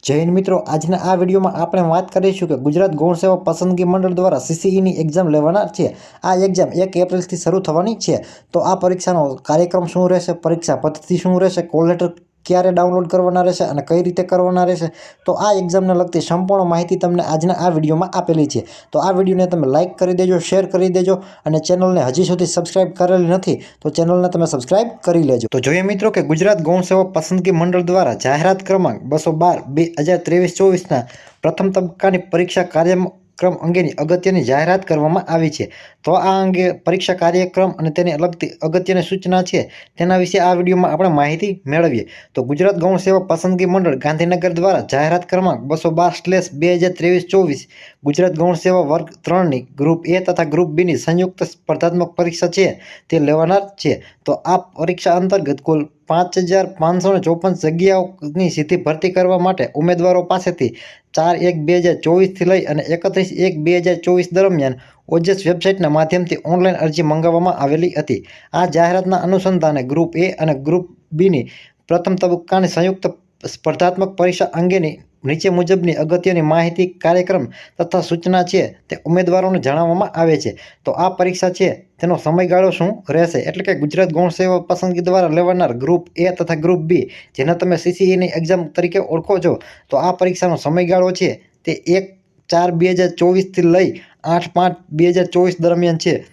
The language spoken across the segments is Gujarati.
જય હિન્દ મિત્રો, આજના આ વિડીયોમાં આપણે વાત કરીશું કે ગુજરાત ગૌણ સેવા પસંદગી મંડળ દ્વારા સીસીઈની એક્ઝામ લેવાના છે। આ એક્ઝામ 1 એપ્રિલથી શરૂ થવાની છે। તો આ પરીક્ષાનો કાર્યક્રમ શું રહેશે, પરીક્ષા પદ્ધતિ શું રહેશે, કોલ લેટર ક્યારે ડાઉનલોડ કરવાના રહેશે અને કઈ રીતે કરવાના રહેશે, તો આ એક્ઝામને લગતી સંપૂર્ણ માહિતી તમને આજના આ વિડીયોમાં આપેલી છે। તો આ વિડીયોને તમે લાઇક કરી દેજો, શેર કરી દેજો અને ચેનલને હજી સુધી સબસ્ક્રાઇબ કરેલી નથી તો ચેનલને તમે સબસ્ક્રાઇબ કરી લેજો। તો જોઈએ મિત્રો કે ગુજરાત ગૌણ સેવા પસંદગી મંડળ દ્વારા જાહેરાત ક્રમાંક 212/2023-24ના પ્રથમ તબક્કાની પરીક્ષા કાર્યક્રમ અંગેની અગત્યની જાહેરાત કરવામાં આવી છે। તો આ અંગે પરીક્ષા કાર્યક્રમ અને તેને લગતી અગત્યની સૂચના છે તેના વિશે આ વિડીયોમાં આપણે માહિતી મેળવીએ। તો ગુજરાત ગૌણ સેવા પસંદગી મંડળ ગાંધીનગર દ્વારા જાહેરાત ક્રમાંક 212/2023-24 ગુજરાત ગૌણ સેવા વર્ગ 3ની ગ્રુપ એ તથા ગ્રુપ બીની સંયુક્ત સ્પર્ધાત્મક પરીક્ષા છે તે લેવાનાર છે। તો આ પરીક્ષા અંતર્ગત કુલ 5554 જગ્યાઓની સીધી ભરતી કરવા માટે ઉમેદવારો પાસેથી 4/1/2024થી લઈ અને 31/1/2024 દરમિયાન ઓજસ વેબસાઇટના માધ્યમથી ઓનલાઈન અરજી મંગાવવામાં આવેલી હતી। આ જાહેરાતના અનુસંધાને ગ્રુપ એ અને ગ્રુપ બીની પ્રથમ તબક્કાની સંયુક્ત સ્પર્ધાત્મક પરીક્ષા અંગેની નીચે મુજબની અગત્યની માહિતી, કાર્યક્રમ તથા સૂચના છે તે ઉમેદવારોને જણાવવામાં આવે છે। તો આ પરીક્ષા છે તેનો સમયગાળો શું રહેશે, એટલે કે ગુજરાત ગૌણ સેવા પસંદગી દ્વારા લેવાનાર ગ્રુપ એ તથા ગ્રુપ બી, જેને તમે સીસીઈની એક્ઝામ તરીકે ઓળખો છો, તો આ પરીક્ષાનો સમયગાળો છે તે 1/4/2024થી લઈ 8/5/2024 દરમિયાન છે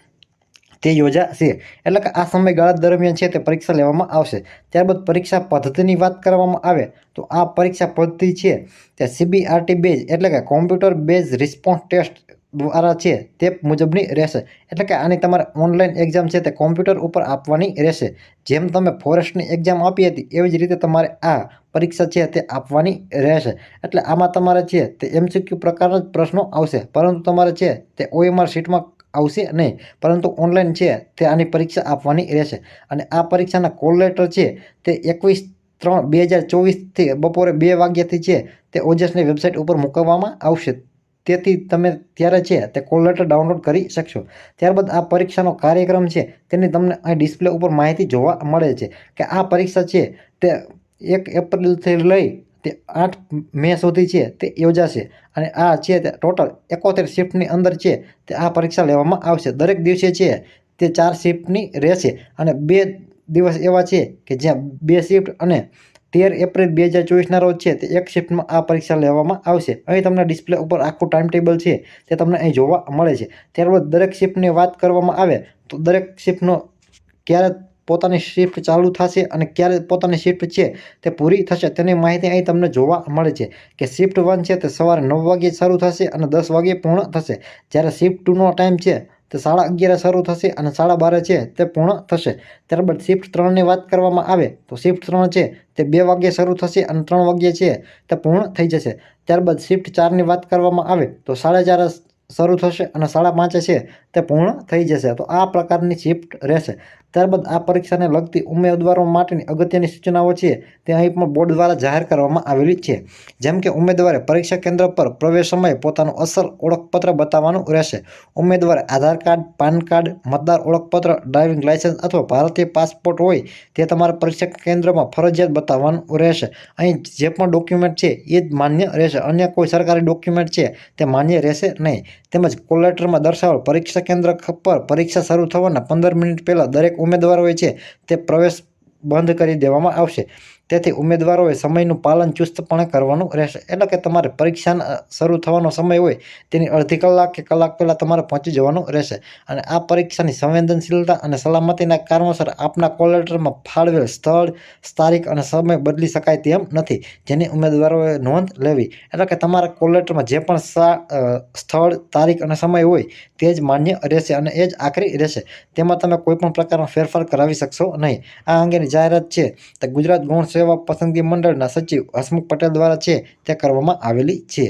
તે યોજાશે। એટલે કે આ સમયગાળા દરમિયાન છે તે પરીક્ષા લેવામાં આવશે। ત્યારબાદ પરીક્ષા પદ્ધતિની વાત કરવામાં આવે તો આ પરીક્ષા પદ્ધતિ છે તે CBRT બેઝ એટલે કે કોમ્પ્યુટર બેઝ રિસ્પોન્સ ટેસ્ટ દ્વારા છે તે મુજબની રહેશે। એટલે કે આની તમારે ઓનલાઈન એક્ઝામ છે તે કોમ્પ્યુટર ઉપર આપવાની રહેશે। જેમ તમે ફોરેસ્ટની એક્ઝામ આપી હતી એવી જ રીતે તમારે આ પરીક્ષા છે તે આપવાની રહેશે। એટલે આમાં તમારે છે તે MCQ પ્રકારના જ પ્રશ્નો આવશે, પરંતુ તમારે છે તે OMR શીટમાં આવશે નહીં, પરંતુ ઓનલાઈન છે તે આની પરીક્ષા આપવાની રહેશે। અને આ પરીક્ષાના કોલ લેટર છે તે 21/3/2024થી બપોરે 2 વાગ્યાથી છે તે ઓજસની વેબસાઇટ ઉપર મૂકવામાં આવશે। તેથી તમે ત્યારે છે તે કોલ લેટર ડાઉનલોડ કરી શકશો। ત્યારબાદ આ પરીક્ષાનો કાર્યક્રમ છે તેની તમને અહીં ડિસ્પ્લે ઉપર માહિતી જોવા મળે છે કે આ પરીક્ષા છે તે 1 એપ્રિલથી લઈ તે 8 મે સુધી છે તે યોજાશે। અને આ છે તે ટોટલ 71 શિફ્ટની અંદર છે તે આ પરીક્ષા લેવામાં આવશે। દરેક દિવસે છે તે 4 શિફ્ટની રહેશે અને 2 દિવસ એવા છે કે જ્યાં 2 શિફ્ટ અને 13 એપ્રિલ 2024ના રોજ છે તે 1 શિફ્ટમાં આ પરીક્ષા લેવામાં આવશે। અહીં તમને ડિસ્પ્લે ઉપર આખું ટાઈમ ટેબલ છે તે તમને અહીં જોવા મળે છે। ત્યારબાદ દરેક શિફ્ટની વાત કરવામાં આવે તો દરેક શિફ્ટનો ક્યારે પોતાની શિફ્ટ ચાલુ થશે અને ક્યારે પોતાની શિફ્ટ છે તે પૂરી થશે તેની માહિતી અહીં તમને જોવા મળે છે કે શિફ્ટ 1 છે તે સવારે 9 વાગ્યે શરૂ થશે અને 10 વાગ્યે પૂર્ણ થશે, જ્યારે શિફ્ટ 2નો ટાઈમ છે તે 11:30 શરૂ થશે અને 12:30 છે તે પૂર્ણ થશે। ત્યારબાદ શિફ્ટ 3ની વાત કરવામાં આવે તો શિફ્ટ 3 છે તે 2 વાગ્યે શરૂ થશે અને 3 વાગ્યે છે તે પૂર્ણ થઈ જશે। ત્યારબાદ શિફ્ટ 4ની વાત કરવામાં આવે તો 4:30 શરૂ થશે અને 5:30 છે તે પૂર્ણ થઈ જશે। તો આ પ્રકારની શિફ્ટ રહેશે। ત્યારબાદ આ પરીક્ષાને લગતી ઉમેદવારો માટેની અગત્યની સૂચનાઓ છે તે અહીં પણ બોર્ડ દ્વારા જાહેર કરવામાં આવેલી છે। જેમ કે ઉમેદવારે પરીક્ષા કેન્દ્ર પર પ્રવેશ સમયે પોતાનું અસલ ઓળખપત્ર બતાવવાનું રહેશે। ઉમેદવારે આધાર કાર્ડ, પાન કાર્ડ, મતદાર ઓળખપત્ર, ડ્રાઇવિંગ લાયસન્સ અથવા ભારતીય પાસપોર્ટ હોય તે તમારા પરીક્ષા કેન્દ્રમાં ફરજિયાત બતાવવાનું રહેશે। અહીં જે પણ ડોક્યુમેન્ટ છે એ જ માન્ય રહેશે, અન્ય કોઈ સરકારી ડોક્યુમેન્ટ છે તે માન્ય રહેશે નહીં। તેમજ કોલ લેટરમાં દર્શાવેલ પરીક્ષા કેન્દ્ર પર પરીક્ષા શરૂ થવાના 15 મિનિટ પહેલાં દરેક ઉમેદવારોએ છે તે પ્રવેશ બંધ કરી દેવામાં આવશે। તેથી ઉમેદવારોએ સમયનું પાલન ચુસ્તપણે કરવાનું રહેશે। એટલે કે તમારે પરીક્ષા શરૂ થવાનો સમય હોય તેની અડધી કલાક કે કલાક પહેલાં તમારે પહોંચી જવાનું રહેશે। અને આ પરીક્ષાની સંવેદનશીલતા અને સલામતીના કારણોસર આપના કોલ લેટરમાં ફાળવેલ સ્થળ, તારીખ અને સમય બદલી શકાય તેમ નથી, જેની ઉમેદવારોએ નોંધ લેવી। એટલે કે તમારા કોલ લેટરમાં જે પણ સ્થળ, તારીખ અને સમય હોય તે જ માન્ય રહેશે અને એ જ આખરી રહેશે। તેમાં તમે કોઈ પણ પ્રકારનો ફેરફાર કરાવી શકશો નહીં। આ અંગેની જાહેરાત છે તે ગુજરાત ગૌણ સેવા પસંદગી મંડળના સચિવ હસમુખ પટેલ દ્વારા છે તે કરવામાં આવેલી છે।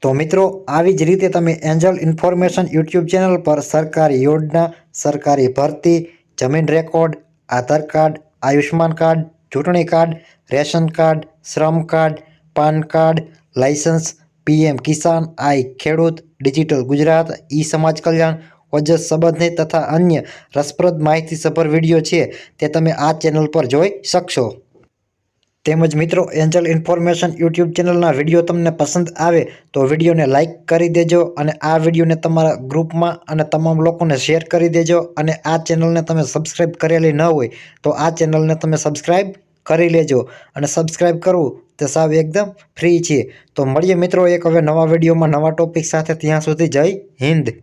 તો મિત્રો, આવી જ રીતે તમે એન્જલ ઇન્ફોર્મેશન યુટ્યુબ ચેનલ પર સરકારી યોજના, સરકારી ભરતી, જમીન રેકોર્ડ, આધાર કાર્ડ, આયુષ્માન કાર્ડ, ચૂંટણી કાર્ડ, રેશન કાર્ડ, શ્રમ card, PAN card, licence, PM કિસાન, આઈ ખેડૂત, ડિજિટલ ગુજરાત, સમાજ કલ્યાણ, ઓજસ સંબંધિત તથા અન્ય રસપ્રદ માહિતીસભર વિડીયો છે તે તમે આ ચેનલ પર જોઈ શકશો। તેમજ મિત્રો એન્જલ ઇન્ફોર્મેશન યુટ્યુબ ચેનલના વિડીયો તમને પસંદ આવે તો વિડીયોને લાઇક કરી દેજો અને આ વિડીયોને તમારા ગ્રુપમાં અને તમામ લોકોને શેર કરી દેજો અને આ ચેનલને તમે સબસ્ક્રાઈબ કરેલી ન હોય તો આ ચેનલને તમે સબસ્ક્રાઈબ કરી લેજો અને સબસ્ક્રાઈબ કરવું તે સાવ એકદમ ફ્રી છે. તો મળીએ મિત્રો એક હવે નવા વિડીયોમાં નવા ટોપિક સાથે. ત્યાં સુધી જય હિન્દ.